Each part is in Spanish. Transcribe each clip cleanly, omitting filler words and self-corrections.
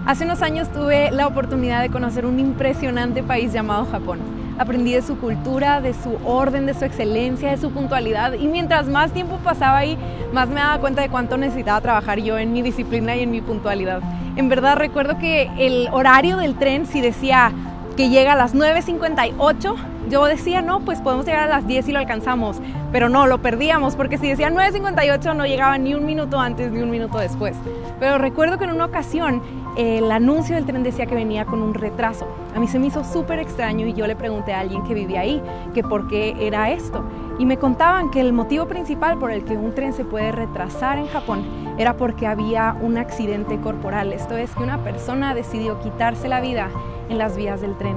Hace unos años tuve la oportunidad de conocer un impresionante país llamado Japón. Aprendí de su cultura, de su orden, de su excelencia, de su puntualidad, y mientras más tiempo pasaba ahí, más me daba cuenta de cuánto necesitaba trabajar yo en mi disciplina y en mi puntualidad. En verdad recuerdo que el horario del tren, si decía que llega a las 9:58, yo decía, no, pues podemos llegar a las 10 y lo alcanzamos, pero no, lo perdíamos, porque si decía 9:58 no llegaba ni un minuto antes ni un minuto después. Pero recuerdo que en una ocasión el anuncio del tren decía que venía con un retraso. A mí se me hizo súper extraño y yo le pregunté a alguien que vivía ahí que por qué era esto. Y me contaban que el motivo principal por el que un tren se puede retrasar en Japón era porque había un accidente corporal. Esto es, que una persona decidió quitarse la vida en las vías del tren.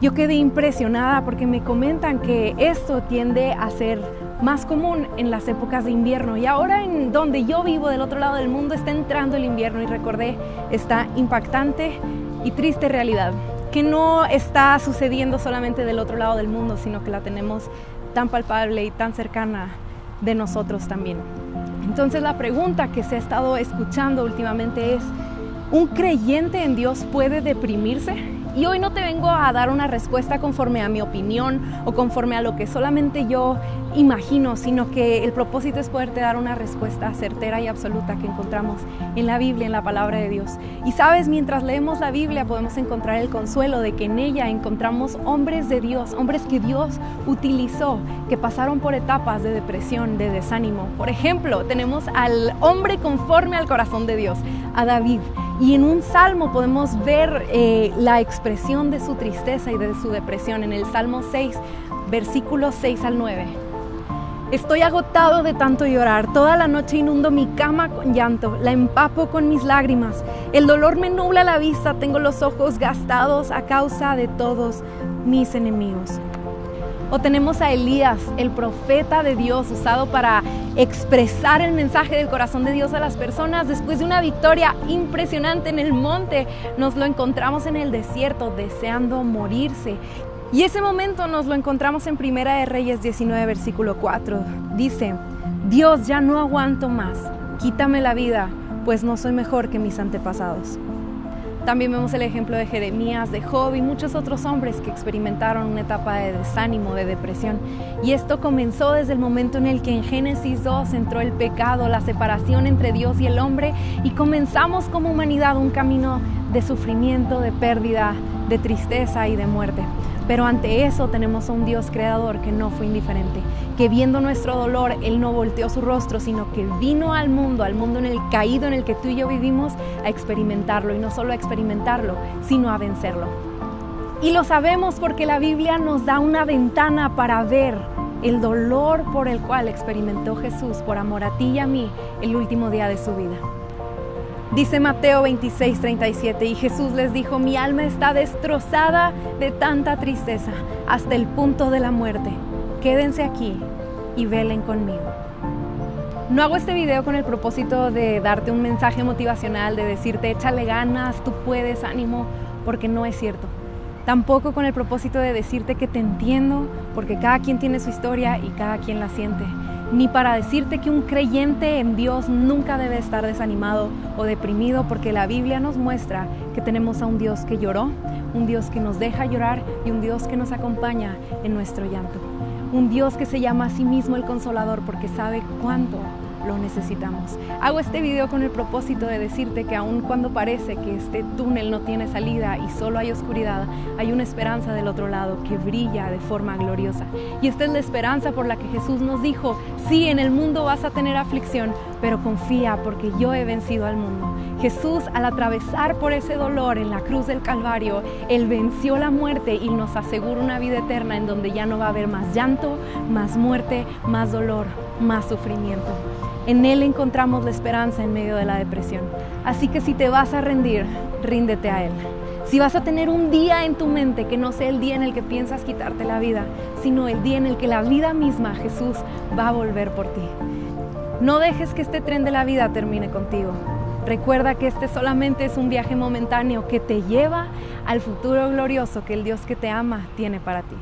Yo quedé impresionada porque me comentan que esto tiende a ser más común en las épocas de invierno, y ahora en donde yo vivo, del otro lado del mundo, está entrando el invierno, y recordé esta impactante y triste realidad, que no está sucediendo solamente del otro lado del mundo, sino que la tenemos tan palpable y tan cercana de nosotros también. Entonces la pregunta que se ha estado escuchando últimamente es: ¿un creyente en Dios puede deprimirse? Y hoy no te vengo a dar una respuesta conforme a mi opinión o conforme a lo que solamente yo imagino, sino que el propósito es poderte dar una respuesta certera y absoluta que encontramos en la Biblia, en la palabra de Dios. Y sabes, mientras leemos la Biblia podemos encontrar el consuelo de que en ella encontramos hombres de Dios, hombres que Dios utilizó, que pasaron por etapas de depresión, de desánimo. Por ejemplo, tenemos al hombre conforme al corazón de Dios, a David. Y en un salmo podemos ver la expresión de su tristeza y de su depresión en el Salmo 6, versículos 6 al 9. Estoy agotado de tanto llorar, toda la noche inundo mi cama con llanto, la empapo con mis lágrimas. El dolor me nubla la vista, tengo los ojos gastados a causa de todos mis enemigos. O tenemos a Elías, el profeta de Dios, usado para expresar el mensaje del corazón de Dios a las personas. Después de una victoria impresionante en el monte, nos lo encontramos en el desierto, deseando morirse. Y ese momento nos lo encontramos en Primera de Reyes 19, versículo 4. Dice: Dios, ya no aguanto más, quítame la vida, pues no soy mejor que mis antepasados. También vemos el ejemplo de Jeremías, de Job y muchos otros hombres que experimentaron una etapa de desánimo, de depresión. Y esto comenzó desde el momento en el que en Génesis 2 entró el pecado, la separación entre Dios y el hombre, y comenzamos como humanidad un camino de sufrimiento, de pérdida, de tristeza y de muerte. Pero ante eso tenemos a un Dios creador que no fue indiferente, que viendo nuestro dolor, Él no volteó su rostro, sino que vino al mundo en el caído en el que tú y yo vivimos, a experimentarlo, y no solo a experimentarlo, sino a vencerlo. Y lo sabemos porque la Biblia nos da una ventana para ver el dolor por el cual experimentó Jesús por amor a ti y a mí el último día de su vida. Dice Mateo 26:37, y Jesús les dijo: mi alma está destrozada de tanta tristeza hasta el punto de la muerte. Quédense aquí y velen conmigo. No hago este video con el propósito de darte un mensaje motivacional, de decirte échale ganas, tú puedes, ánimo, porque no es cierto. Tampoco con el propósito de decirte que te entiendo, porque cada quien tiene su historia y cada quien la siente. Ni para decirte que un creyente en Dios nunca debe estar desanimado o deprimido, porque la Biblia nos muestra que tenemos a un Dios que lloró, un Dios que nos deja llorar y un Dios que nos acompaña en nuestro llanto. Un Dios que se llama a sí mismo el Consolador, porque sabe cuánto lo necesitamos. Hago este video con el propósito de decirte que aun cuando parece que este túnel no tiene salida y solo hay oscuridad, hay una esperanza del otro lado que brilla de forma gloriosa. Y esta es la esperanza por la que Jesús nos dijo: sí, en el mundo vas a tener aflicción, pero confía, porque yo he vencido al mundo. Jesús, al atravesar por ese dolor en la cruz del Calvario, Él venció la muerte y nos asegura una vida eterna en donde ya no va a haber más llanto, más muerte, más dolor, más sufrimiento. En Él encontramos la esperanza en medio de la depresión. Así que si te vas a rendir, ríndete a Él. Si vas a tener un día en tu mente que no sea el día en el que piensas quitarte la vida, sino el día en el que la vida misma, Jesús, va a volver por ti. No dejes que este tren de la vida termine contigo. Recuerda que este solamente es un viaje momentáneo que te lleva al futuro glorioso que el Dios que te ama tiene para ti.